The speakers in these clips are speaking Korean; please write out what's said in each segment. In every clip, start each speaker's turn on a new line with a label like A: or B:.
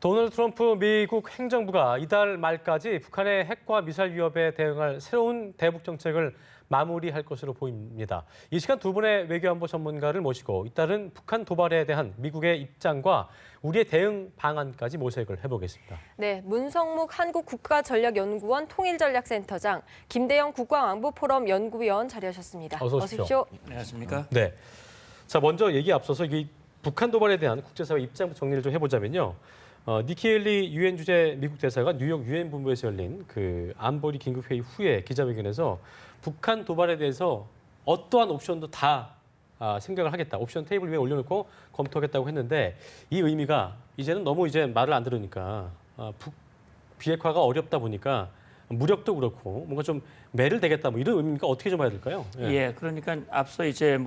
A: 도널드 트럼프 미국 행정부가 이달 말까지 북한의 핵과 미사일 위협에 대응할 새로운 대북 정책을 마무리할 것으로 보입니다. 이 시간 두 분의 외교안보 전문가를 모시고 잇따른 북한 도발에 대한 미국의 입장과 우리의 대응 방안까지 모색을 해보겠습니다.
B: 네, 문성묵 한국국가전략연구원 통일전략센터장, 김대영 국가안보포럼 연구위원 자리하셨습니다.
A: 어서 오십시오.
C: 안녕하십니까?
A: 네. 자, 먼저 얘기 앞서서 이 북한 도발에 대한 국제사회 입장 정리를 좀 해보자면요. 니키 헤일리 유엔 주재 미국 대사가 뉴욕 유엔 본부에서 열린 그 안보리 긴급 회의 후에 기자회견에서 북한 도발에 대해서 어떠한 옵션도 다 생각을 하겠다. 옵션 테이블 위에 올려놓고 검토하겠다고 했는데 이 의미가 이제는 너무 이제 말을 안 들으니까 비핵화가 어렵다 보니까 무력도 그렇고 뭔가 좀 매를 대겠다 뭐 이런 의미니까 어떻게 좀 봐야 될까요?
C: 예, 그러니까 앞서 이제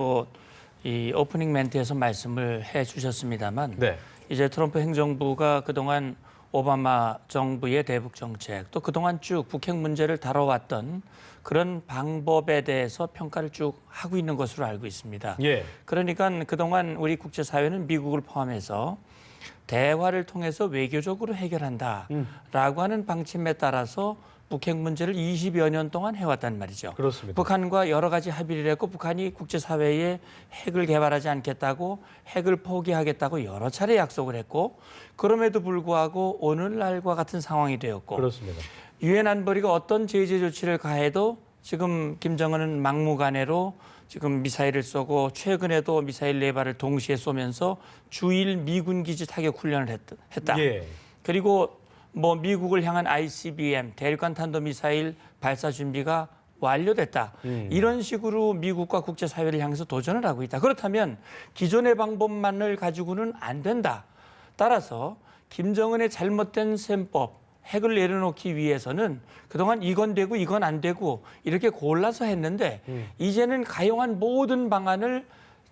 C: 이 오프닝 멘트에서 말씀을 해주셨습니다만
A: 네.
C: 이제 트럼프 행정부가 그동안 오바마 정부의 대북 정책 또 그동안 쭉 북핵 문제를 다뤄왔던 그런 방법에 대해서 평가를 쭉 하고 있는 것으로 알고 있습니다.
A: 예.
C: 그러니까 그동안 우리 국제사회는 미국을 포함해서 대화를 통해서 외교적으로 해결한다라고 하는 방침에 따라서 북핵 문제를 20여 년 동안 해왔단 말이죠.
A: 그렇습니다.
C: 북한과 여러 가지 합의를 했고 북한이 국제사회에 핵을 개발하지 않겠다고 핵을 포기하겠다고 여러 차례 약속을 했고 그럼에도 불구하고 오늘날과 같은 상황이 되었고
A: 그렇습니다.
C: 유엔 안보리가 어떤 제재 조치를 가해도 지금 김정은은 막무가내로 지금 미사일을 쏘고 최근에도 미사일 4발을 동시에 쏘면서 주일 미군 기지 타격 훈련을 했다.
A: 예.
C: 그리고 미국을 향한 ICBM 대륙간 탄도미사일 발사 준비가 완료됐다. 이런 식으로 미국과 국제사회를 향해서 도전을 하고 있다. 그렇다면 기존의 방법만을 가지고는 안 된다. 따라서 김정은의 잘못된 셈법, 핵을 내려놓기 위해서는 그동안 이건 되고 이건 안 되고 이렇게 골라서 했는데 이제는 가용한 모든 방안을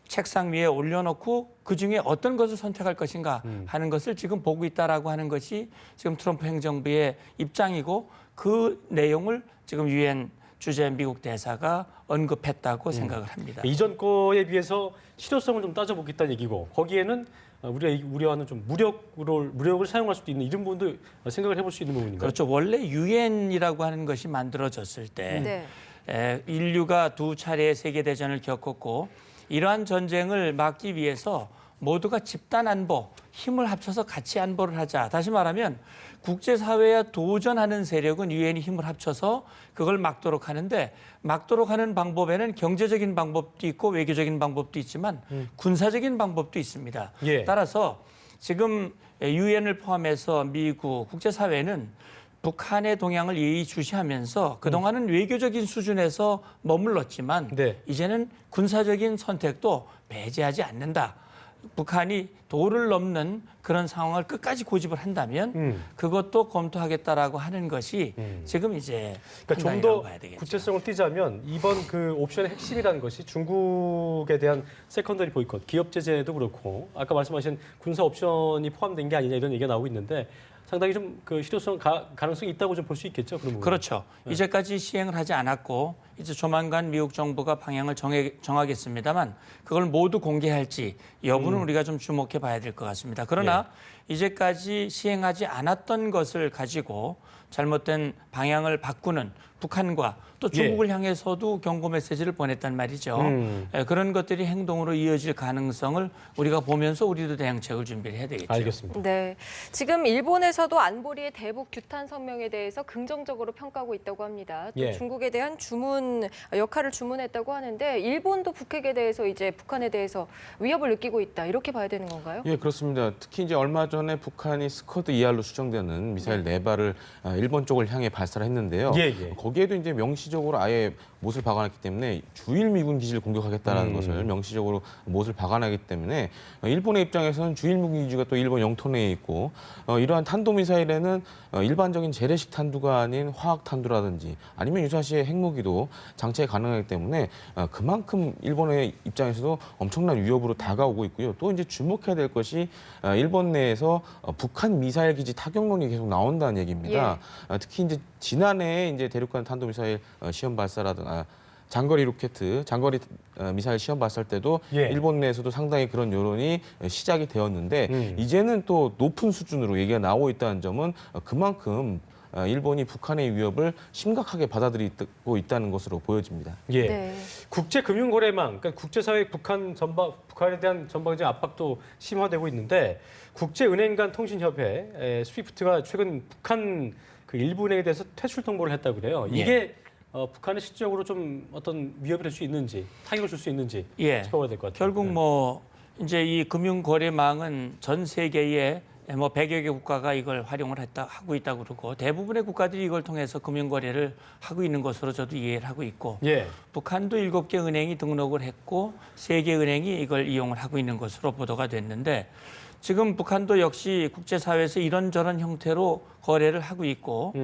C: 책상 위에 올려놓고 그중에 어떤 것을 선택할 것인가 하는 것을 지금 보고 있다라고 하는 것이 지금 트럼프 행정부의 입장이고 그 내용을 지금 유엔 주재 미국 대사가 언급했다고 생각을 합니다.
A: 이전 거에 비해서 실효성을 좀 따져보겠다는 얘기고 거기에는 우리가 우려하는 좀 무력을 사용할 수도 있는 이런 부분도 생각을 해볼 수 있는 부분인가요?
C: 그렇죠. 원래 유엔이라고 하는 것이 만들어졌을 때 인류가 두 차례의 세계대전을 겪었고 이러한 전쟁을 막기 위해서 모두가 집단 안보, 힘을 합쳐서 같이 안보를 하자. 다시 말하면 국제사회와 도전하는 세력은 유엔이 힘을 합쳐서 그걸 막도록 하는데 막도록 하는 방법에는 경제적인 방법도 있고 외교적인 방법도 있지만 군사적인 방법도 있습니다.
A: 예.
C: 따라서 지금 유엔을 포함해서 미국 국제사회는 북한의 동향을 예의주시하면서 그동안은 외교적인 수준에서 머물렀지만 이제는 군사적인 선택도 배제하지 않는다. 북한이 도를 넘는 그런 상황을 끝까지 고집을 한다면 그것도 검토하겠다라고 하는 것이 지금 이제
A: 그러니까 좀 더 구체성을 띠자면 이번 그 옵션의 핵심이라는 것이 중국에 대한 세컨더리 보이콧, 기업 제재도 그렇고 아까 말씀하신 군사 옵션이 포함된 게 아니냐 이런 얘기가 나오고 있는데 상당히 좀 그 실효성 가능성이 있다고 좀 볼 수 있겠죠. 그런
C: 그렇죠. 이제까지 시행을 하지 않았고 이제 조만간 미국 정부가 방향을 정하겠습니다만 그걸 모두 공개할지 여부는 우리가 좀 주목해 봐야 될 것 같습니다. 그러나 이제까지 시행하지 않았던 것을 가지고 잘못된 방향을 바꾸는 북한과 또 중국을 향해서도 경고 메시지를 보냈단 말이죠. 그런 것들이 행동으로 이어질 가능성을 우리가 보면서 우리도 대응책을 준비를 해야 되겠죠.
A: 알겠습니다.
B: 네, 지금 일본에서도 안보리의 대북 규탄 성명에 대해서 긍정적으로 평가하고 있다고 합니다. 또 중국에 대한 역할을 주문했다고 하는데 일본도 북핵에 대해서 이제 북한에 대해서 위협을 느끼고 있다. 이렇게 봐야 되는 건가요?
D: 예, 그렇습니다. 특히 이제 얼마 전에 북한이 스커드 2R로 추정되는 미사일 4발을 일본 쪽을 향해 발사를 했는데요. 거기에도 이제 명시적으로 아예 못을 박아놨기 때문에 주일 미군 기지를 공격하겠다는 것을 명시적으로 못을 박아놨기 때문에 일본의 입장에서는 주일 미군 기지가 또 일본 영토 내에 있고 이러한 탄도미사일에는 일반적인 재래식 탄두가 아닌 화학 탄두라든지 아니면 유사시의 핵무기도 장착이 가능하기 때문에 그만큼 일본의 입장에서도 엄청난 위협으로 다가오고 있고요. 또 이제 주목해야 될 것이 일본 내에서 북한 미사일 기지 타격론이 계속 나온다는 얘기입니다. 특히 이제 지난해 이제 대륙간 탄도미사일 시험 발사라든가 장거리 로켓, 장거리 미사일 시험 발사 때도
A: 예.
D: 일본 내에서도 상당히 그런 여론이 시작이 되었는데 이제는 또 높은 수준으로 얘기가 나오고 있다는 점은 그만큼 일본이 북한의 위협을 심각하게 받아들이고 있다는 것으로 보여집니다.
A: 예.
B: 네.
A: 국제금융거래망, 그러니까 국제사회 북한에 대한 전방적 압박도 심화되고 있는데 국제은행 간 통신협회 스위프트가 최근 북한 그 일부은행에 대해서 퇴출 통보를 했다고 그래요. 이게 북한의 실질적으로 좀 어떤 위협이 될 수 있는지, 타격을 줄 수 있는지 짚어봐야 될 것 같아요.
C: 결국 뭐 이제 이 금융거래망은 전 세계에 뭐 100여 개 국가가 이걸 활용을 하고 있다고 그러고 대부분의 국가들이 이걸 통해서 금융거래를 하고 있는 것으로 저도 이해를 하고 있고
A: 예.
C: 북한도 7개 은행이 등록을 했고 3개 은행이 이걸 이용을 하고 있는 것으로 보도가 됐는데 지금 북한도 역시 국제사회에서 이런저런 형태로 거래를 하고 있고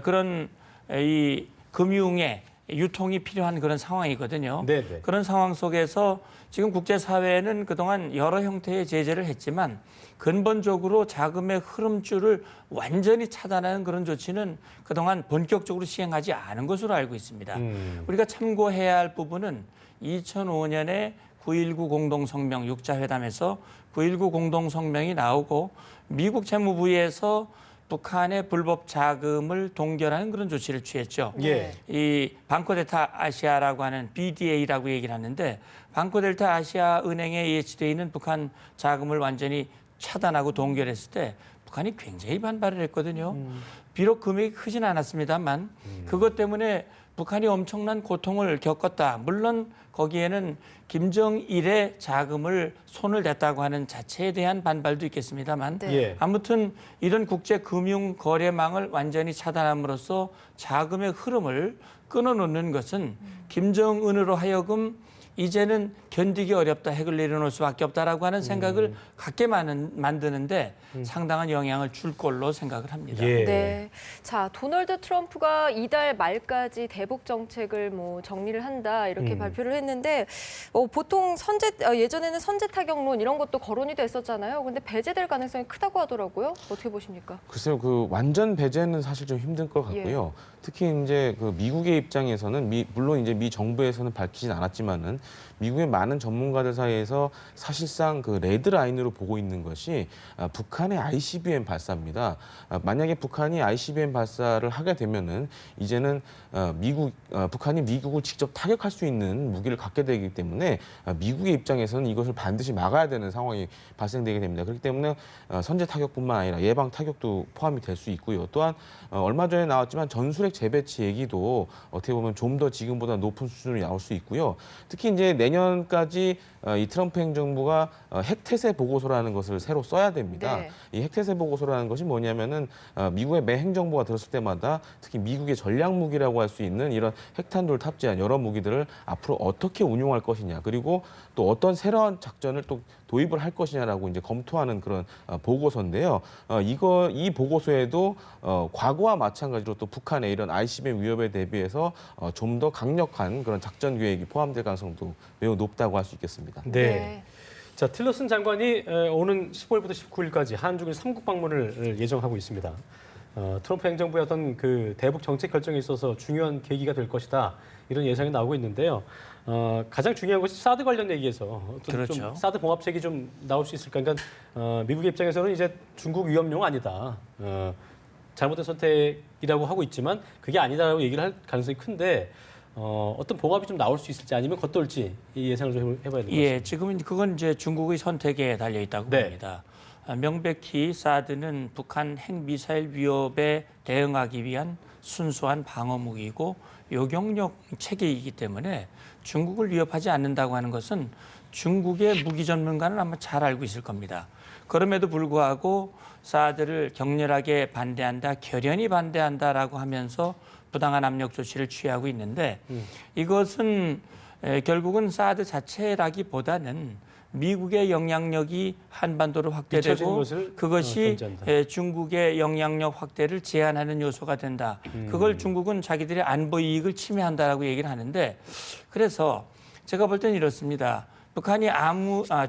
C: 그런 이 금융의 유통이 필요한 그런 상황이거든요.
A: 네네.
C: 그런 상황 속에서 지금 국제사회는 그동안 여러 형태의 제재를 했지만 근본적으로 자금의 흐름줄을 완전히 차단하는 그런 조치는 그동안 본격적으로 시행하지 않은 것으로 알고 있습니다. 우리가 참고해야 할 부분은 2005년에 9.19 공동성명 6자 회담에서 9.19 공동성명이 나오고 미국 재무부에서 북한의 불법 자금을 동결하는 그런 조치를 취했죠.
A: 예.
C: 이 방코델타 아시아라고 하는 BDA라고 얘기를 하는데 방코델타 아시아 은행에 예치되어 있는 북한 자금을 완전히 차단하고 동결했을 때 북한이 굉장히 반발을 했거든요. 비록 금액이 크진 않았습니다만 그것 때문에 북한이 엄청난 고통을 겪었다. 물론 거기에는 김정일의 자금을 손을 댔다고 하는 자체에 대한 반발도 있겠습니다만
B: 네.
A: 예.
C: 아무튼 이런 국제 금융 거래망을 완전히 차단함으로써 자금의 흐름을 끊어놓는 것은 김정은으로 하여금 이제는 견디기 어렵다, 핵을 내려놓을 수밖에 없다라고 하는 생각을 갖게 만드는데 상당한 영향을 줄 걸로 생각을 합니다.
A: 예.
B: 네. 자, 도널드 트럼프가 이달 말까지 대북 정책을 뭐 정리를 한다 이렇게 발표를 했는데 보통 예전에는 선제 타격론 이런 것도 거론이 됐었잖아요. 근데 배제될 가능성이 크다고 하더라고요. 어떻게 보십니까?
D: 글쎄요, 그 완전 배제는 사실 좀 힘들 것 같고요. 특히 이제 그 미국의 입장에서는 물론 이제 미 정부에서는 밝히진 않았지만은 미국의 많은 전문가들 사이에서 사실상 그 레드라인으로 보고 있는 것이 북한의 ICBM 발사입니다. 만약에 북한이 ICBM 발사를 하게 되면은 이제는 북한이 미국을 직접 타격할 수 있는 무기를 갖게 되기 때문에 미국의 입장에서는 이것을 반드시 막아야 되는 상황이 발생되게 됩니다. 그렇기 때문에 선제 타격뿐만 아니라 예방 타격도 포함이 될 수 있고요. 또한 얼마 전에 나왔지만 전술핵 재배치 얘기도 어떻게 보면 좀 더 지금보다 높은 수준으로 나올 수 있고요. 특히 이제 내년까지 이 트럼프 행정부가 핵태세 보고서라는 것을 새로 써야 됩니다.
B: 네.
D: 이 핵태세 보고서라는 것이 뭐냐면은 미국의 매 행정부가 들었을 때마다 특히 미국의 전략 무기라고 할 수 있는 이런 핵탄두를 탑재한 여러 무기들을 앞으로 어떻게 운용할 것이냐, 그리고 또 어떤 새로운 작전을 또 도입을 할 것이냐라고 이제 검토하는 그런 보고서인데요. 이 보고서에도 과거와 마찬가지로 또 북한의 이런 ICBM 위협에 대비해서 좀 더 강력한 그런 작전 계획이 포함될 가능성도 매우 높다고 할 수 있겠습니다.
A: 네. 자, 틸러슨 장관이 오는 15일부터 19일까지 한중일 3국 방문을 예정하고 있습니다. 트럼프 행정부의 어떤 그 대북 정책 결정에 있어서 중요한 계기가 될 것이다. 이런 예상이 나오고 있는데요. 가장 중요한 것이 사드 관련 얘기에서
C: 그렇죠.
A: 좀 사드 봉합책이 좀 나올 수 있을까? 그러니까 미국의 입장에서는 이제 중국 위협용 아니다. 잘못된 선택이라고 하고 있지만 그게 아니다라고 얘기를 할 가능성이 큰데 어떤 봉합이 좀 나올 수 있을지 아니면 겉돌지 이 예상을 좀 해봐야 될 것 같습니다.
C: 지금은 그건 이제 중국의 선택에 달려 있다고 봅니다. 명백히 사드는 북한 핵미사일 위협에 대응하기 위한 순수한 방어 무기이고 요격력 체계이기 때문에 중국을 위협하지 않는다고 하는 것은 중국의 무기 전문가는 아마 잘 알고 있을 겁니다. 그럼에도 불구하고 사드를 격렬하게 반대한다, 결연히 반대한다라고 하면서 부당한 압력 조치를 취하고 있는데 이것은 결국은 사드 자체라기보다는 미국의 영향력이 한반도로 확대되고 그것이 중국의 영향력 확대를 제한하는 요소가 된다. 그걸 중국은 자기들의 안보 이익을 침해한다라고 얘기를 하는데 그래서 제가 볼 때는 이렇습니다. 북한이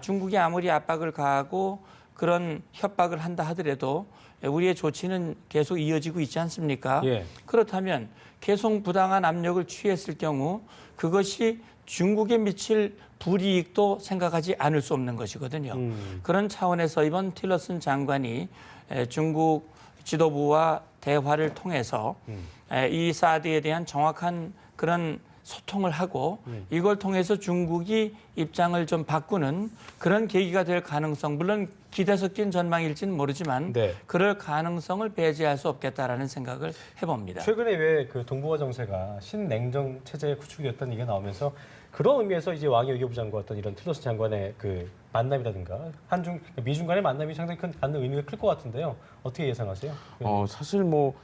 C: 중국이 아무리 압박을 가하고 그런 협박을 한다 하더라도 우리의 조치는 계속 이어지고 있지 않습니까?
A: 예.
C: 그렇다면 계속 부당한 압력을 취했을 경우 그것이 중국에 미칠 불이익도 생각하지 않을 수 없는 것이거든요. 그런 차원에서 이번 틸러슨 장관이 중국 지도부와 대화를 통해서 이 사드에 대한 정확한 그런 소통을 하고 이걸 통해서 중국이 입장을 좀 바꾸는 그런 계기가 될 가능성, 물론 기대 섞인 전망일지는 모르지만
A: 네.
C: 그럴 가능성을 배제할 수 없겠다라는 생각을 해봅니다.
A: 최근에 왜 그 동북아 정세가 신냉전 체제에 구축이 됐다는 얘기가 나오면서 그런 의미에서 이제 왕이 외교부장과 어떤 이런 틸러슨 장관의 그 만남이라든가 미중 간의 만남이 상당히 갖는 의미가 클 것 같은데요. 어떻게 예상하세요?
D: 사실 뭐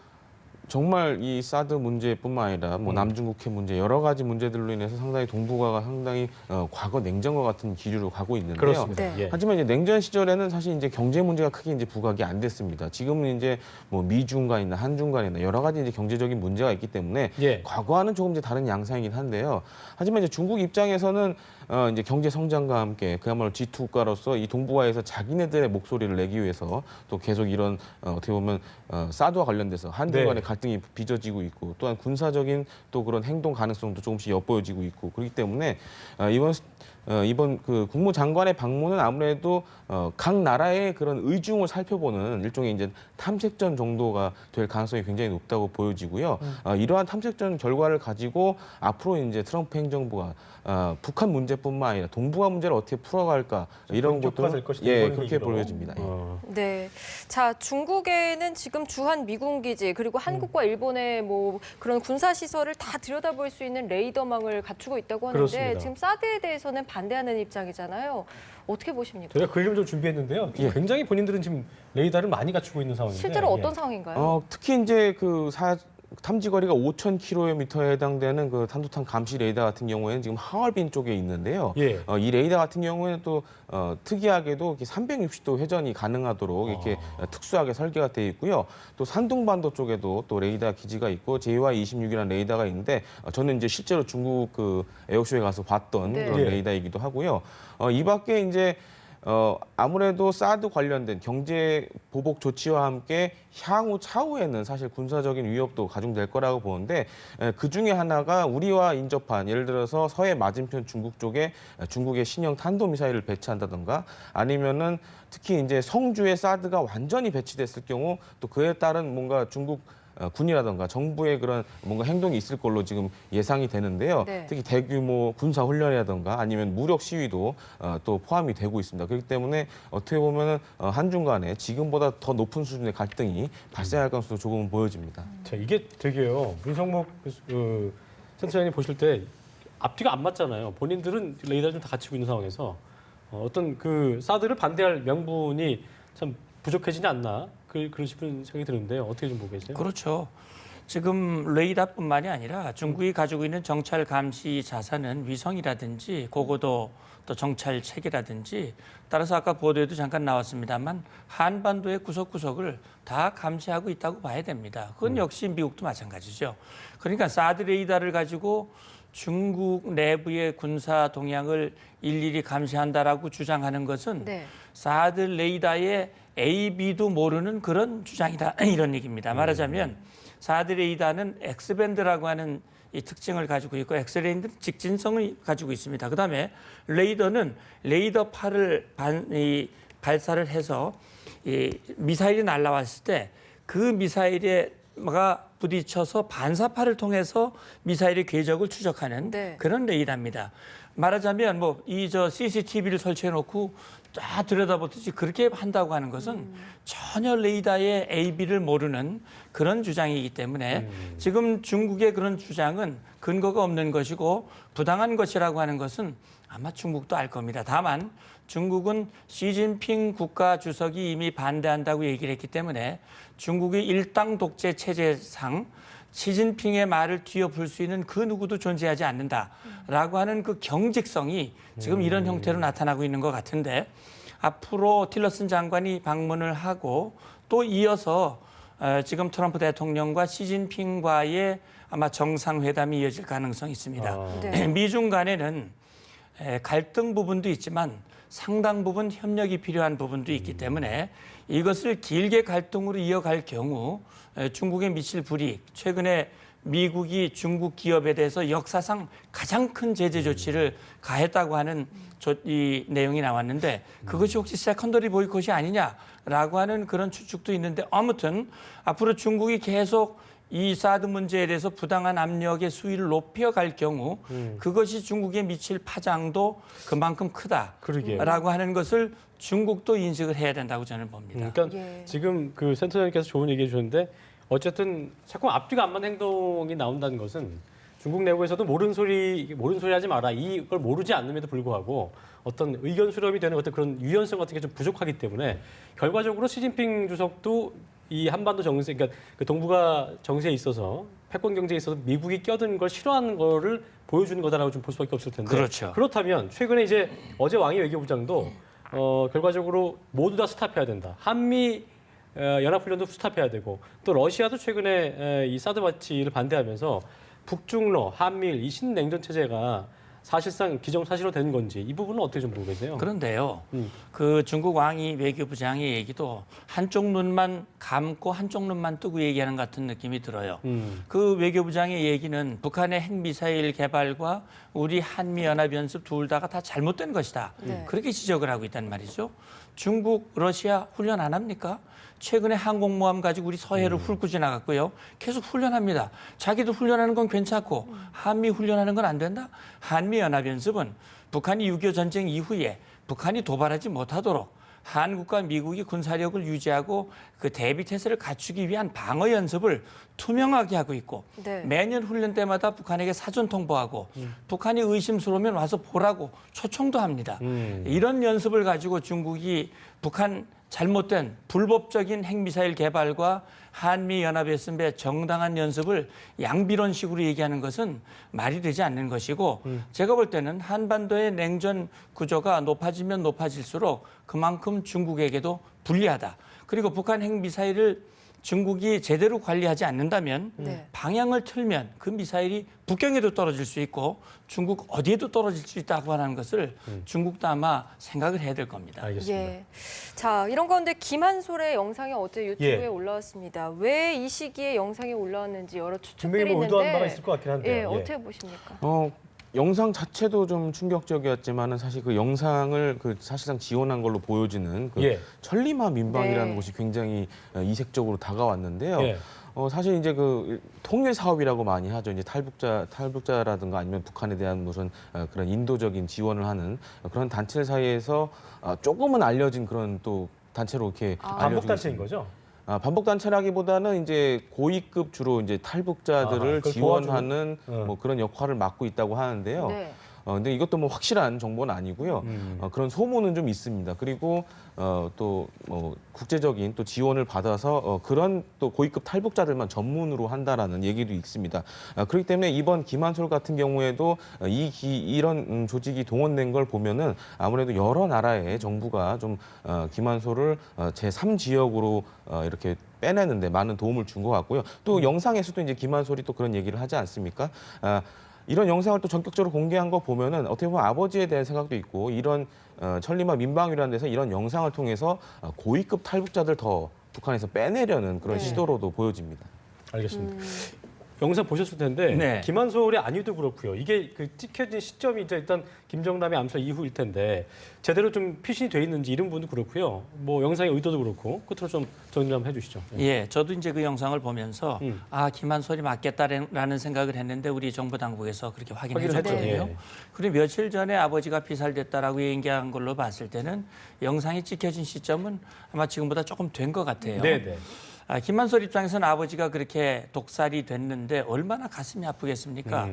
D: 정말 이 사드 문제뿐만 아니라 뭐 남중국해 문제 여러 가지 문제들로 인해서 상당히 동북아가 상당히 과거 냉전과 같은 기류로 가고 있는데요.
A: 그렇습니다.
B: 네.
A: 예.
D: 하지만 이제 냉전 시절에는 사실 이제 경제 문제가 크게 이제 부각이 안 됐습니다. 지금은 이제 뭐 미중 간이나 한중 간이나 여러 가지 이제 경제적인 문제가 있기 때문에
A: 예.
D: 과거와는 조금 이제 다른 양상이긴 한데요. 하지만 이제 중국 입장에서는 이제 경제 성장과 함께 그야말로 G2 국가로서 이 동북아에서 자기네들의 목소리를 내기 위해서 또 계속 이런 어떻게 보면 사드와 관련돼서 한중 간의
A: 네.
D: 갈등이 빚어지고 있고 또한 군사적인 또 그런 행동 가능성도 조금씩 엿보여지고 있고 그렇기 때문에 이번 그 국무장관의 방문은 아무래도 각 나라의 그런 의중을 살펴보는 일종의 이제 탐색전 정도가 될 가능성이 굉장히 높다고 보여지고요. 이러한 탐색전 결과를 가지고 앞으로 이제 트럼프 행정부가 북한 문제뿐만 아니라 동북아 문제를 어떻게 풀어갈까 이런
A: 본격화될
D: 것들을
A: 것이다,
D: 예
A: 이번
D: 그렇게
A: 얘기로.
D: 보여집니다. 예.
B: 네. 자, 중국에는 지금 주한 미군 기지 그리고 한국과 일본의 뭐 그런 군사 시설을 다 들여다볼 수 있는 레이더망을 갖추고 있다고 하는데
A: 그렇습니다.
B: 지금 사드에 대해서는 반대하는 입장이잖아요. 어떻게 보십니까?
A: 저희가 그 이름 좀 준비했는데요.
D: 예.
A: 굉장히 본인들은 지금 레이더를 많이 갖추고 있는 상황인데
B: 실제로
A: 예.
B: 어떤 상황인가요?
D: 특히 이제 탐지 거리가 5,000km에 해당되는 그 탄도탄 감시 레이더 같은 경우에는 지금 하얼빈 쪽에 있는데요.
A: 예.
D: 이 레이더 같은 경우에는 또 특이하게도 이렇게 360도 회전이 가능하도록 이렇게 특수하게 설계가 되어 있고요. 또 산둥반도 쪽에도 또 레이더 기지가 있고 JY26이라는 레이더가 있는데 저는 이제 실제로 중국 그 에어쇼에 가서 봤던
B: 네.
D: 그런
A: 예.
D: 레이더이기도 하고요. 이 밖에 이제 아무래도 사드 관련된 경제 보복 조치와 함께 향후 차후에는 사실 군사적인 위협도 가중될 거라고 보는데 그 중에 하나가 우리와 인접한 예를 들어서 서해 맞은편 중국 쪽에 중국의 신형 탄도미사일을 배치한다던가 아니면은 특히 이제 성주에 사드가 완전히 배치됐을 경우 또 그에 따른 뭔가 중국 군이라던가 정부의 그런 뭔가 행동이 있을 걸로 지금 예상이 되는데요.
B: 네.
D: 특히 대규모 군사 훈련이라던가 아니면 무력 시위도 또 포함이 되고 있습니다. 그렇기 때문에 어떻게 보면 한중 간에 지금보다 더 높은 수준의 갈등이 발생할 가능성도 조금은 보여집니다.
A: 자, 이게 되게요. 윤성목 센터장님 보실 때 앞뒤가 안 맞잖아요. 본인들은 레이더를 좀 다 갖추고 있는 상황에서 어떤 그 사드를 반대할 명분이 참 부족해지지 않나 그런 싶은 생각이 드는데요. 어떻게 좀 보고 계세요?
C: 그렇죠. 지금 레이더뿐만이 아니라 중국이 가지고 있는 정찰 감시 자산은 위성이라든지 고고도 또 정찰 체계라든지 따라서 아까 보도에도 잠깐 나왔습니다만 한반도의 구석구석을 다 감시하고 있다고 봐야 됩니다. 그건 역시 미국도 마찬가지죠. 그러니까 사드 레이더를 가지고 중국 내부의 군사 동향을 일일이 감시한다라고 주장하는 것은
B: 네.
C: 사드 레이더의 A, B도 모르는 그런 주장이다 이런 얘기입니다. 말하자면 사드 레이더는 X밴드라고 하는 이 특징을 가지고 있고 X밴드는 직진성을 가지고 있습니다. 그다음에 레이더는 레이더파를 발사를 해서 이 미사일이 날아왔을 때 그 미사일에가 부딪혀서 반사파를 통해서 미사일의 궤적을 추적하는
B: 네.
C: 그런 레이더입니다. 말하자면 CCTV를 설치해 놓고 쫙 들여다보듯이 그렇게 한다고 하는 것은 전혀 레이더의 A, B를 모르는 그런 주장이기 때문에 지금 중국의 그런 주장은 근거가 없는 것이고 부당한 것이라고 하는 것은 아마 중국도 알 겁니다. 다만 중국은 시진핑 국가 주석이 이미 반대한다고 얘기를 했기 때문에 중국의 일당 독재 체제상 시진핑의 말을 뒤엎을 수 있는 그 누구도 존재하지 않는다라고 하는 그 경직성이 지금 이런 형태로 나타나고 있는 것 같은데 앞으로 틸러슨 장관이 방문을 하고 또 이어서 지금 트럼프 대통령과 시진핑과의 아마 정상회담이 이어질 가능성이 있습니다.
B: 네.
C: 미중 간에는 갈등 부분도 있지만 상당 부분 협력이 필요한 부분도 있기 때문에 이것을 길게 갈등으로 이어갈 경우 중국에 미칠 불이익, 최근에 미국이 중국 기업에 대해서 역사상 가장 큰 제재 조치를 가했다고 하는 이 내용이 나왔는데 그것이 혹시 세컨더리 보이콧이 아니냐라고 하는 그런 추측도 있는데 아무튼 앞으로 중국이 계속 이 사드 문제에 대해서 부당한 압력의 수위를 높여갈 경우 그것이 중국에 미칠 파장도 그만큼 크다라고 하는 것을 중국도 인식을 해야 된다고 저는 봅니다.
A: 그러니까
B: 예.
A: 지금 그 센터장님께서 좋은 얘기해 주셨는데 어쨌든 자꾸 앞뒤가 안 맞는 행동이 나온다는 것은 중국 내부에서도 모르는 소리 하지 마라. 이걸 모르지 않음에도 불구하고 어떤 의견 수렴이 되는 어떤 그런 유연성 같은 게 좀 부족하기 때문에 결과적으로 시진핑 주석도 이 한반도 정세, 그러니까 그 동북아 정세에 있어서 패권 경제에 있어서 미국이 껴든 걸 싫어하는 거를 보여주는 거다라고 좀 볼 수밖에 없을 텐데.
C: 그렇죠.
A: 그렇다면 최근에 이제 어제 왕이 외교부장도 결과적으로 모두 다 스탑해야 된다. 한미 연합훈련도 스탑해야 되고 또 러시아도 최근에 이 사드 배치를 반대하면서 북중러, 한미일 이 신냉전 체제가 사실상 기정사실로 된 건지 이 부분은 어떻게 좀 보고 계세요?
C: 그런데요. 그 중국 왕이 외교부장의 얘기도 한쪽 눈만 감고 한쪽 눈만 뜨고 얘기하는 같은 느낌이 들어요. 그 외교부장의 얘기는 북한의 핵미사일 개발과 우리 한미연합연습 둘 다가 다 잘못된 것이다.
B: 네.
C: 그렇게 지적을 하고 있단 말이죠. 중국, 러시아 훈련 안 합니까? 최근에 항공모함 가지고 우리 서해를 훑고 지나갔고요. 계속 훈련합니다. 자기도 훈련하는 건 괜찮고 한미 훈련하는 건 안 된다? 한미연합연습은 북한이 6.25 전쟁 이후에 북한이 도발하지 못하도록 한국과 미국이 군사력을 유지하고 그 대비태세를 갖추기 위한 방어 연습을 투명하게 하고 있고
B: 네.
C: 매년 훈련 때마다 북한에게 사전 통보하고 북한이 의심스러우면 와서 보라고 초청도 합니다. 이런 연습을 가지고 중국이 북한 잘못된 불법적인 핵미사일 개발과 한미연합연습의 정당한 연습을 양비론식으로 얘기하는 것은 말이 되지 않는 것이고 제가 볼 때는 한반도의 냉전 구조가 높아지면 높아질수록 그만큼 중국에게도 불리하다. 그리고 북한 핵미사일을 중국이 제대로 관리하지 않는다면
B: 네.
C: 방향을 틀면 그 미사일이 북경에도 떨어질 수 있고 중국 어디에도 떨어질 수 있다고 하는 것을 중국도 아마 생각을 해야 될 겁니다.
A: 알겠습니다.
B: 예. 자, 이런 가운데 김한솔의 영상이 어제 유튜브에
A: 예.
B: 올라왔습니다. 왜 이 시기에 영상이 올라왔는지 여러 추측들이
A: 분명히 뭐
B: 있는데
A: 의도한 바가 있을 것 같긴 한데요.
B: 예,
A: 예.
B: 어떻게 보십니까?
D: 영상 자체도 좀 충격적이었지만은 사실 그 영상을 그 사실상 지원한 걸로 보여지는 그
A: 예.
D: 천리마 민방이라는
B: 네.
D: 곳이 굉장히 이색적으로 다가왔는데요.
A: 예.
D: 사실 이제 그 통일 사업이라고 많이 하죠. 이제 탈북자라든가 아니면 북한에 대한 무슨 그런 인도적인 지원을 하는 그런 단체 사이에서 조금은 알려진 그런 또 단체로 이렇게
A: 반복
D: 알려지고
A: 단체인
D: 있습니다.
A: 거죠?
D: 반복 단체라기보다는 이제 고위급 주로 이제 탈북자들을
A: 그걸
D: 지원하는
A: 도와주는?
D: 뭐 그런 역할을 맡고 있다고 하는데요.
B: 네.
D: 근데 이것도 뭐 확실한 정보는 아니고요. 그런 소문은 좀 있습니다. 그리고 또 뭐 국제적인 또 지원을 받아서 그런 또 고위급 탈북자들만 전문으로 한다라는 얘기도 있습니다. 그렇기 때문에 이번 김한솔 같은 경우에도 이런 조직이 동원된 걸 보면은 아무래도 여러 나라의 정부가 좀 김한솔을 제3지역으로 이렇게 빼내는데 많은 도움을 준 것 같고요. 또 영상에서도 이제 김한솔이 또 그런 얘기를 하지 않습니까? 이런 영상을 또 전격적으로 공개한 거 보면은 어떻게 보면 아버지에 대한 생각도 있고 이런 천리마 민방위라는 데서 이런 영상을 통해서 고위급 탈북자들 더 북한에서 빼내려는 그런
B: 네.
D: 시도로도 보여집니다.
A: 알겠습니다. 영상 보셨을 텐데
C: 네.
A: 김한솔의 안위도 그렇고요. 이게 그 찍혀진 시점이 이제 일단 김정남의 암살 이후일 텐데 제대로 좀 피신이 돼 있는지 이런 부분도 그렇고요. 뭐 영상의 의도도 그렇고 끝으로 좀 정리 한번 해주시죠.
C: 예, 저도 이제 그 영상을 보면서 김한솔이 맞겠다라는 생각을 했는데 우리 정부 당국에서 그렇게 확인해
A: 확인을 했죠.
C: 줬거든요.
A: 예.
C: 그리고 며칠 전에 아버지가 피살됐다라고 얘기한 걸로 봤을 때는 영상이 찍혀진 시점은 아마 지금보다 조금 된 것 같아요.
A: 네네.
C: 김한솔 입장에서는 아버지가 그렇게 독살이 됐는데 얼마나 가슴이 아프겠습니까?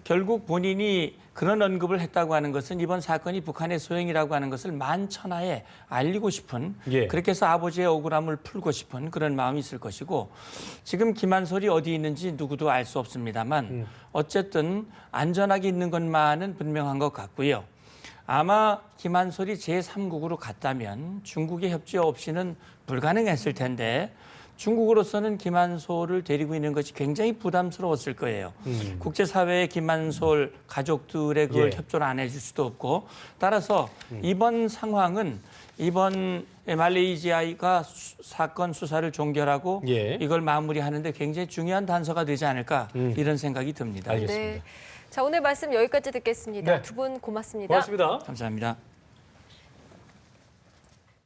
C: 결국 본인이 그런 언급을 했다고 하는 것은 이번 사건이 북한의 소행이라고 하는 것을 만천하에 알리고 싶은
A: 예.
C: 그렇게 해서 아버지의 억울함을 풀고 싶은 그런 마음이 있을 것이고 지금 김한솔이 어디 있는지 누구도 알 수 없습니다만 어쨌든 안전하게 있는 것만은 분명한 것 같고요. 아마 김한솔이 제3국으로 갔다면 중국의 협조 없이는 불가능했을 텐데 중국으로서는 김한솔을 데리고 있는 것이 굉장히 부담스러웠을 거예요. 국제사회의 김한솔 가족들의 그걸
A: 예.
C: 협조를 안 해줄 수도 없고 따라서 이번 상황은 이번 말레이시아가 사건 수사를 종결하고
A: 예.
C: 이걸 마무리하는데 굉장히 중요한 단서가 되지 않을까 이런 생각이 듭니다.
A: 알겠습니다.
B: 네. 자, 오늘 말씀 여기까지 듣겠습니다.
A: 네.
B: 두 분 고맙습니다.
A: 고맙습니다.
C: 감사합니다.